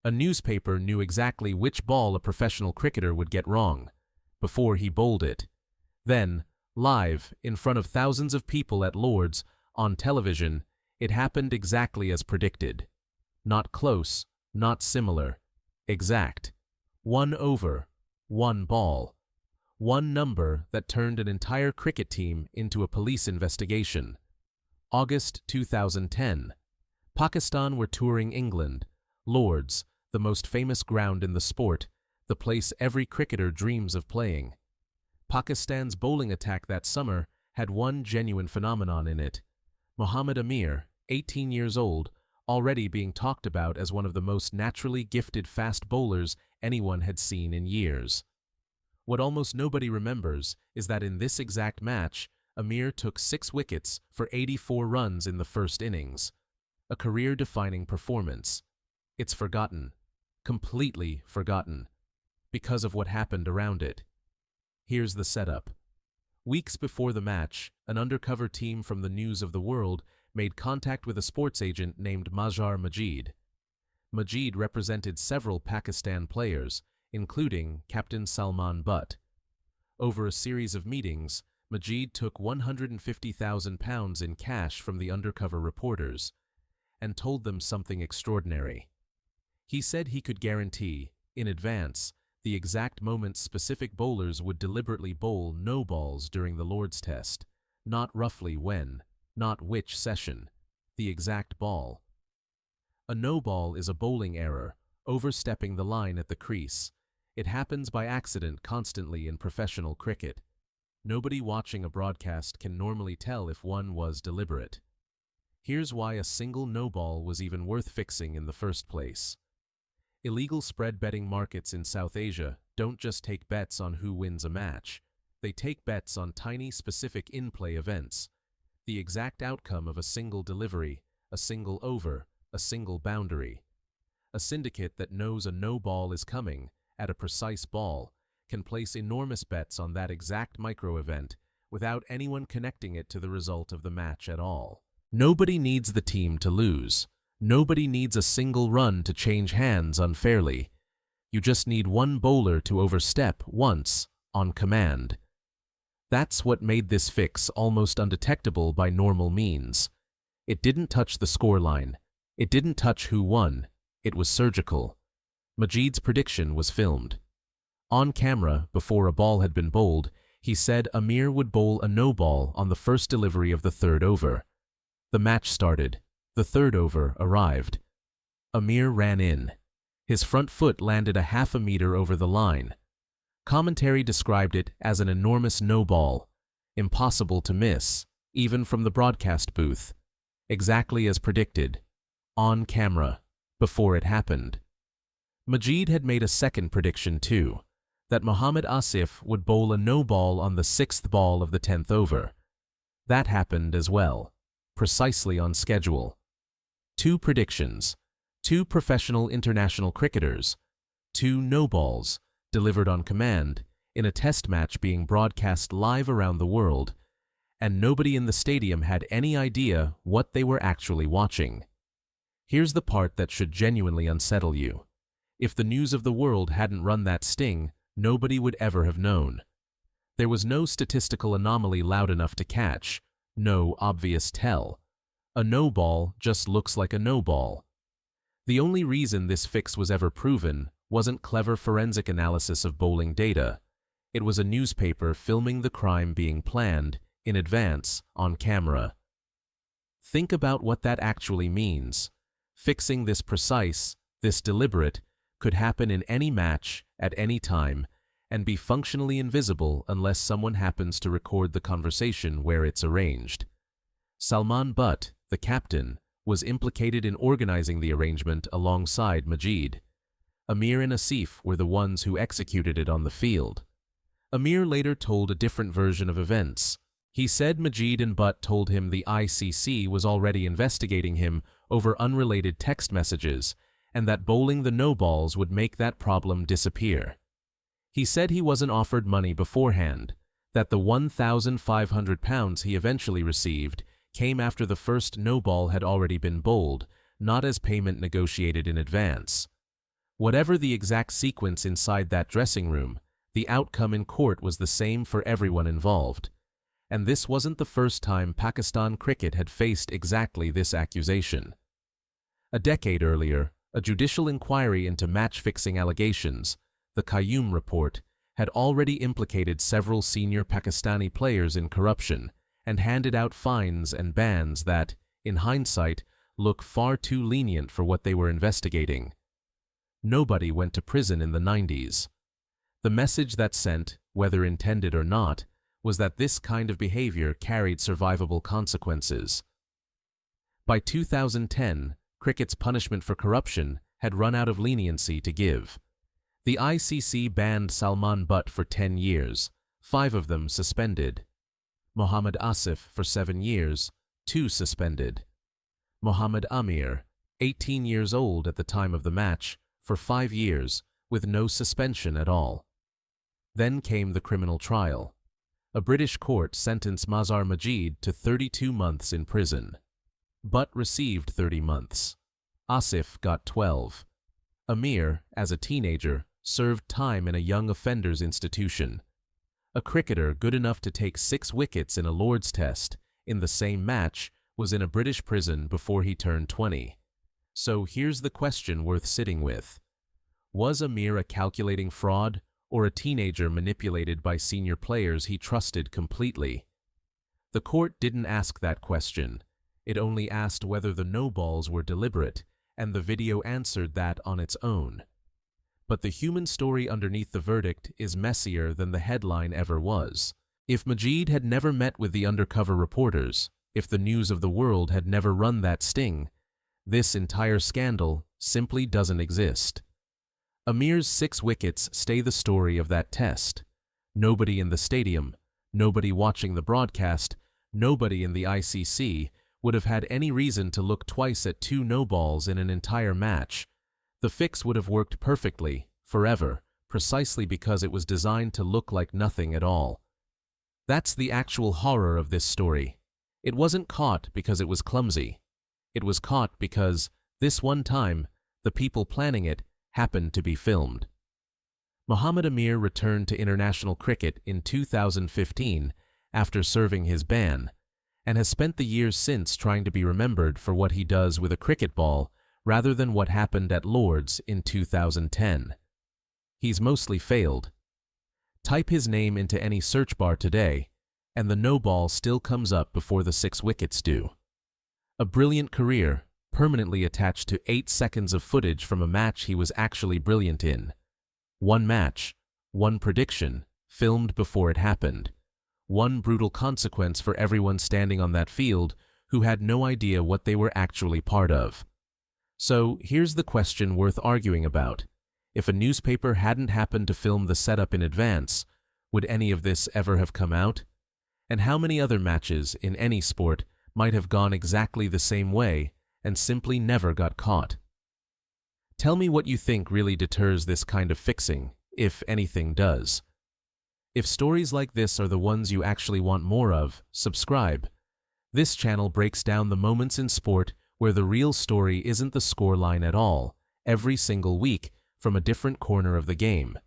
A newspaper knew exactly which ball a professional cricketer would get wrong, before he bowled it. Then, live, in front of thousands of people at Lord's, on television, it happened exactly as predicted. Not close, not similar. Exact. 1 over, 1 ball. 1 number that turned an entire cricket team into a police investigation. August 2010. Pakistan were touring England. Lord's, the most famous ground in the sport, the place every cricketer dreams of playing. Pakistan's bowling attack that summer had one genuine phenomenon in it. Mohammad Amir, 18 years old, already being talked about as one of the most naturally gifted fast bowlers anyone had seen in years. What almost nobody remembers is that in this exact match, Amir took 6 wickets for 84 runs in the first innings. A career-defining performance. It's forgotten. Completely forgotten. Because of what happened around it. Here's the setup. Weeks before the match, an undercover team from the News of the World made contact with a sports agent named Mazhar Majeed. Majeed represented several Pakistan players, including Captain Salman Butt. Over a series of meetings, Majeed took £150,000 in cash from the undercover reporters and told them something extraordinary. He said he could guarantee, in advance, the exact moment specific bowlers would deliberately bowl no balls during the Lord's Test, not roughly when, not which session, the exact ball. A no ball is a bowling error, overstepping the line at the crease. It happens by accident constantly in professional cricket. Nobody watching a broadcast can normally tell if one was deliberate. Here's why a single no ball was even worth fixing in the first place. Illegal spread betting markets in South Asia don't just take bets on who wins a match. They take bets on tiny specific in-play events. The exact outcome of a single delivery, a single over, a single boundary. A syndicate that knows a no ball is coming, at a precise ball, can place enormous bets on that exact micro-event without anyone connecting it to the result of the match at all. Nobody needs the team to lose. Nobody needs a single run to change hands unfairly. You just need one bowler to overstep once, on command. That's what made this fix almost undetectable by normal means. It didn't touch the scoreline. It didn't touch who won. It was surgical. Majeed's prediction was filmed. On camera, before a ball had been bowled, he said Amir would bowl a no ball on the first delivery of the 3rd over. The match started. The 3rd over arrived. Amir ran in. His front foot landed a half a meter over the line. Commentary described it as an enormous no ball. Impossible to miss, even from the broadcast booth. Exactly as predicted. On camera. Before it happened. Majeed had made a second prediction too, that Mohammad Asif would bowl a no ball on the 6th ball of the 10th over. That happened as well, precisely on schedule. 2 predictions, 2 professional international cricketers, 2 no balls, delivered on command, in a test match being broadcast live around the world, and nobody in the stadium had any idea what they were actually watching. Here's the part that should genuinely unsettle you. If the News of the World hadn't run that sting, nobody would ever have known. There was no statistical anomaly loud enough to catch, no obvious tell. A no ball just looks like a no ball. The only reason this fix was ever proven wasn't clever forensic analysis of bowling data. It was a newspaper filming the crime being planned, in advance, on camera. Think about what that actually means. Fixing this precise, this deliberate, could happen in any match, at any time, and be functionally invisible unless someone happens to record the conversation where it's arranged. Salman Butt, the captain, was implicated in organizing the arrangement alongside Majeed. Amir and Asif were the ones who executed it on the field. Amir later told a different version of events. He said Majeed and Butt told him the ICC was already investigating him over unrelated text messages, and that bowling the no balls would make that problem disappear. He said he wasn't offered money beforehand, that the £1,500 he eventually received came after the first no ball had already been bowled, not as payment negotiated in advance. Whatever the exact sequence inside that dressing room, the outcome in court was the same for everyone involved. And this wasn't the first time Pakistan cricket had faced exactly this accusation. A decade earlier, a judicial inquiry into match-fixing allegations, the Qayyum Report, had already implicated several senior Pakistani players in corruption and handed out fines and bans that, in hindsight, look far too lenient for what they were investigating. Nobody went to prison in the 90s. The message that sent, whether intended or not, was that this kind of behavior carried survivable consequences. By 2010, cricket's punishment for corruption had run out of leniency to give. The ICC banned Salman Butt for 10 years, 5 of them suspended. Mohammad Asif for 7 years, 2 suspended. Mohammad Amir, 18 years old at the time of the match, for 5 years, with no suspension at all. Then came the criminal trial. A British court sentenced Mazhar Majeed to 32 months in prison. Butt received 30 months. Asif got 12. Amir, as a teenager, served time in a young offenders institution. A cricketer good enough to take 6 wickets in a Lord's Test in the same match was in a British prison before he turned 20. So here's the question worth sitting with. Was Amir a calculating fraud or a teenager manipulated by senior players he trusted completely? The court didn't ask that question. It only asked whether the no-balls were deliberate, and the video answered that on its own. But the human story underneath the verdict is messier than the headline ever was. If Majeed had never met with the undercover reporters, if the news of the world had never run that sting, this entire scandal simply doesn't exist. Amir's 6 wickets stay the story of that test. Nobody in the stadium, nobody watching the broadcast, nobody in the ICC would have had any reason to look twice at 2 no-balls in an entire match. The fix would have worked perfectly, forever, precisely because it was designed to look like nothing at all. That's the actual horror of this story. It wasn't caught because it was clumsy. It was caught because, this one time, the people planning it happened to be filmed. Mohammad Amir returned to international cricket in 2015 after serving his ban, and has spent the years since trying to be remembered for what he does with a cricket ball rather than what happened at Lord's in 2010. He's mostly failed. Type his name into any search bar today, and the no ball still comes up before the 6 wickets do. A brilliant career, permanently attached to 8 seconds of footage from a match he was actually brilliant in. One match, one prediction, filmed before it happened. One brutal consequence for everyone standing on that field who had no idea what they were actually part of. So here's the question worth arguing about. If a newspaper hadn't happened to film the setup in advance, would any of this ever have come out? And how many other matches in any sport might have gone exactly the same way and simply never got caught? Tell me what you think really deters this kind of fixing, if anything does. If stories like this are the ones you actually want more of, subscribe. This channel breaks down the moments in sport where the real story isn't the scoreline at all, every single week from a different corner of the game.